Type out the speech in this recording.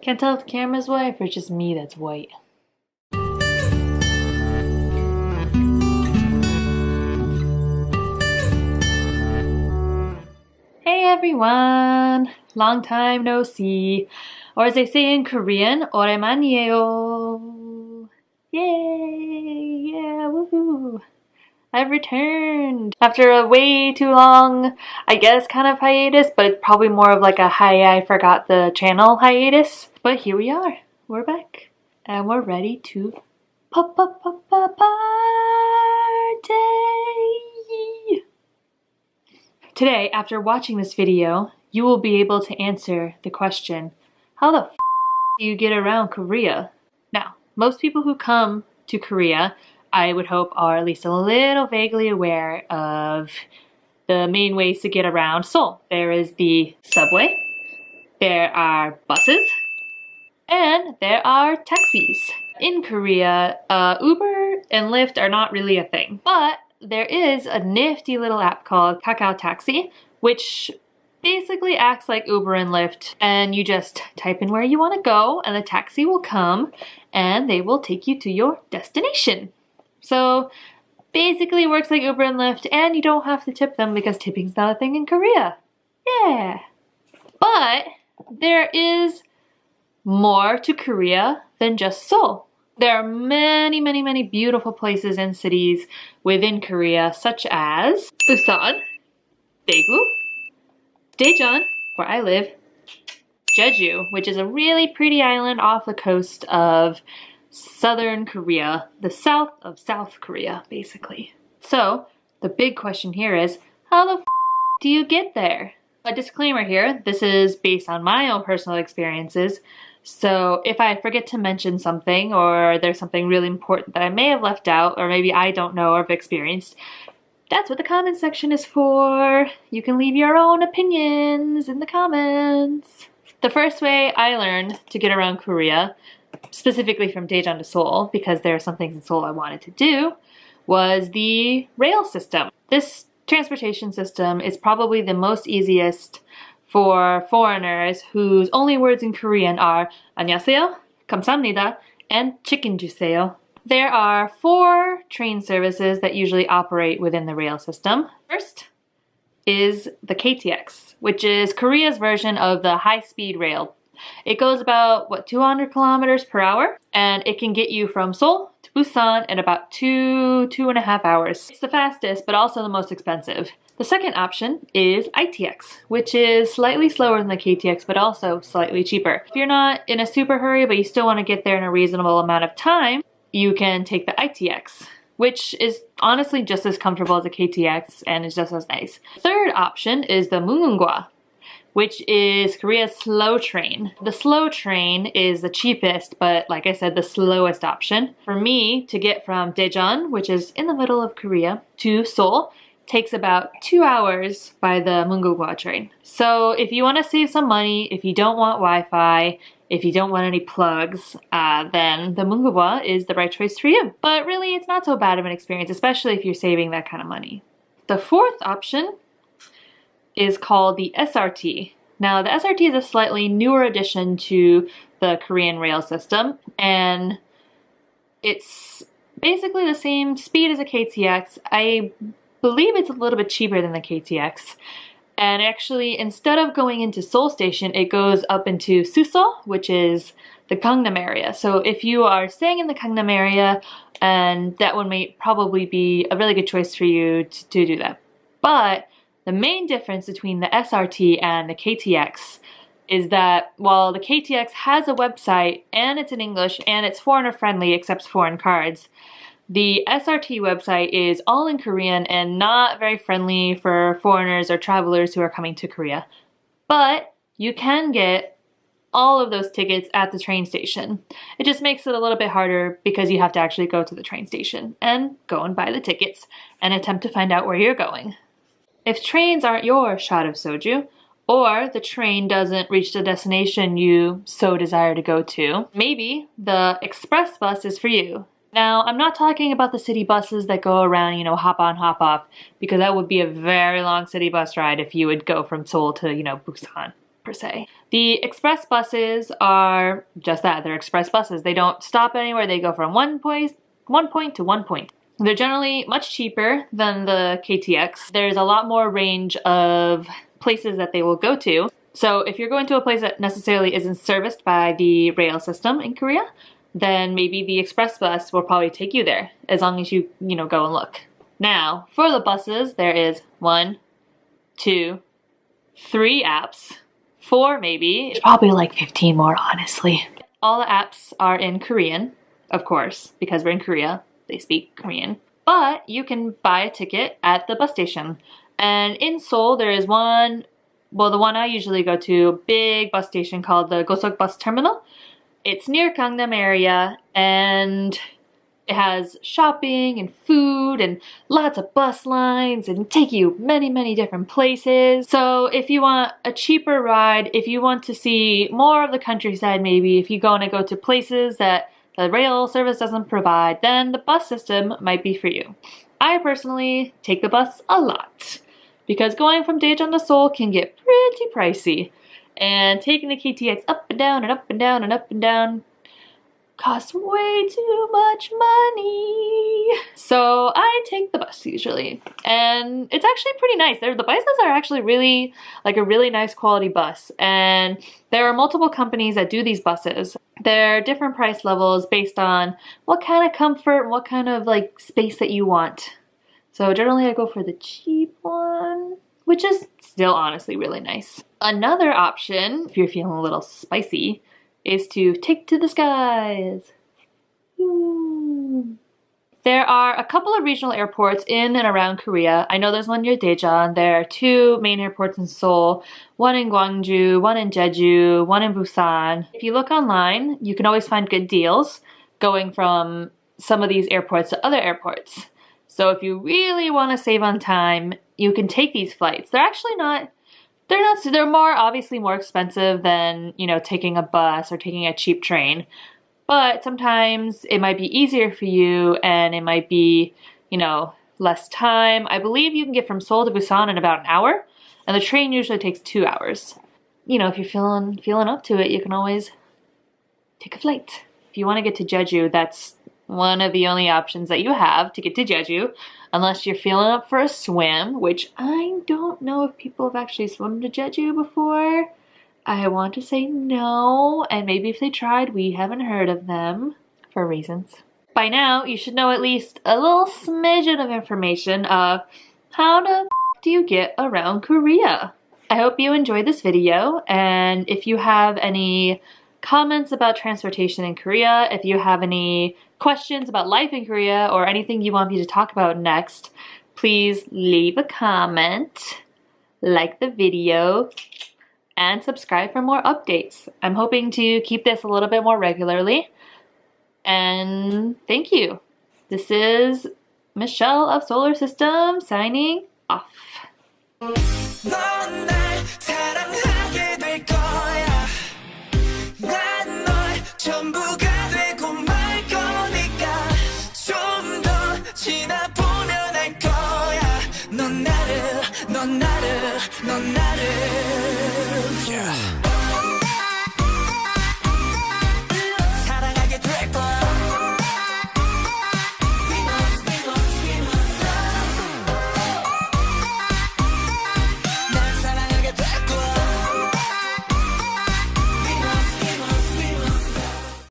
Can't tell if the camera's white or it's just me that's white. Hey everyone! Long time no see. Or as they say in Korean, 오랜만이에요. Yay! Yeah, woohoo! I've returned after a way too long, I guess, kind of hiatus, but it's probably more of like a hi, I forgot the channel hiatus. But here we are. We're back. And we're ready to party! Today, after watching this video, you will be able to answer the question, how the f do you get around Korea? Now, most people who come to Korea, I would hope, are at least a little vaguely aware of the main ways to get around Seoul. There is the subway, there are buses, and there are taxis. In Korea, Uber and Lyft are not really a thing, but there is a nifty little app called Kakao Taxi, which basically acts like Uber and Lyft, and you just type in where you want to go and the taxi will come and they will take you to your destination. So basically it works like Uber and Lyft, and you don't have to tip them because tipping's not a thing in Korea. Yeah. But there is more to Korea than just Seoul. There are many, many, many beautiful places and cities within Korea, such as Busan, Daegu, Daejeon, where I live, Jeju, which is a really pretty island off the coast of southern Korea, the south of South Korea, basically. So, the big question here is, how the f do you get there? A disclaimer here, this is based on my own personal experiences, so if I forget to mention something or there's something really important that I may have left out or maybe I don't know or have experienced, that's what the comments section is for. You can leave your own opinions in the comments. The first way I learned to get around Korea, specifically from Daejeon to Seoul, because there are some things in Seoul I wanted to do, was the rail system. This transportation system is probably the most easiest for foreigners whose only words in Korean are 안녕하세요, 감사합니다, and chicken 주세요. There are 4 train services that usually operate within the rail system. First is the KTX, which is Korea's version of the high-speed rail. It goes about, 200 kilometers per hour, and it can get you from Seoul to Busan in about 2.5 hours. It's the fastest, but also the most expensive. The second option is ITX, which is slightly slower than the KTX, but also slightly cheaper. If you're not in a super hurry, but you still want to get there in a reasonable amount of time, you can take the ITX, which is honestly just as comfortable as a KTX and is just as nice. Third option is the Munggwa, which is Korea's slow train. The slow train is the cheapest, but like I said, the slowest option. For me, to get from Daejeon, which is in the middle of Korea, to Seoul, takes about 2 hours by the Munggwa train. So if you want to save some money, if you don't want Wi-Fi, if you don't want any plugs, then the Munggwa is the right choice for you. But really, it's not so bad of an experience, especially if you're saving that kind of money. The fourth option is called the SRT. Now, the SRT is a slightly newer addition to the Korean rail system, and it's basically the same speed as a KTX. I believe it's a little bit cheaper than the KTX. And actually, instead of going into Seoul Station, it goes up into Suseol, which is the Gangnam area. So if you are staying in the Gangnam area, and that one may probably be a really good choice for you to do that. But the main difference between the SRT and the KTX is that while the KTX has a website and it's in English and it's foreigner friendly except foreign cards, the SRT website is all in Korean and not very friendly for foreigners or travelers who are coming to Korea. But you can get all of those tickets at the train station. It just makes it a little bit harder because you have to actually go to the train station and go and buy the tickets and attempt to find out where you're going. If trains aren't your shot of soju, or the train doesn't reach the destination you so desire to go to, maybe the express bus is for you. Now, I'm not talking about the city buses that go around, hop on, hop off, because that would be a very long city bus ride if you would go from Seoul to, Busan. per se. The express buses are just that, they're express buses. They don't stop anywhere, they go from one point to one point. They're generally much cheaper than the KTX. There's a lot more range of places that they will go to. So if you're going to a place that necessarily isn't serviced by the rail system in Korea, then maybe the express bus will probably take you there, as long as you go and look. Now, for the buses, there is 1, 2, 3 apps, 4 maybe. There's probably like 15 more, honestly. All the apps are in Korean, of course, because we're in Korea. They speak Korean. But you can buy a ticket at the bus station. And in Seoul, there is one, well, the one I usually go to, a big bus station called the Gosok Bus Terminal. It's near Gangnam area, and it has shopping and food and lots of bus lines and take you many different places. So if you want a cheaper ride, if you want to see more of the countryside maybe, if you want to go to places that the rail service doesn't provide, then the bus system might be for you. I personally take the bus a lot because going from Daejeon to Seoul can get pretty pricey. And taking the KTX up and down and up and down and up and down costs way too much money. So I take the bus usually. And it's actually pretty nice. The buses are actually really, like a really nice quality bus. And there are multiple companies that do these buses. There are different price levels based on what kind of comfort and what kind of like space that you want. So generally I go for the cheap one, which is still honestly really nice. Another option, if you're feeling a little spicy, is to take to the skies. Ooh. There are a couple of regional airports in and around Korea. I know there's one near Daejeon. There are 2 main airports in Seoul, one in Gwangju, one in Jeju, one in Busan. If you look online, you can always find good deals going from some of these airports to other airports. So if you really want to save on time, you can take these flights. They're obviously more expensive than, taking a bus or taking a cheap train. But sometimes it might be easier for you and it might be, less time. I believe you can get from Seoul to Busan in about an hour, and the train usually takes 2 hours. If you're feeling up to it, you can always take a flight. If you want to get to Jeju, that's one of the only options that you have to get to Jeju, unless you're feeling up for a swim, which I don't know if people have actually swum to Jeju before. I want to say no, and maybe if they tried, we haven't heard of them for reasons. By now, you should know at least a little smidgen of information of how the do you get around Korea. I hope you enjoyed this video, and if you have any comments about transportation in Korea, if you have any questions about life in Korea or anything you want me to talk about next, please leave a comment, like the video, and subscribe for more updates. I'm hoping to keep this a little bit more regularly. And thank you. This is Michelle of Solar System signing off. 넌 날 사랑하게 될 거야. 난 널 전부가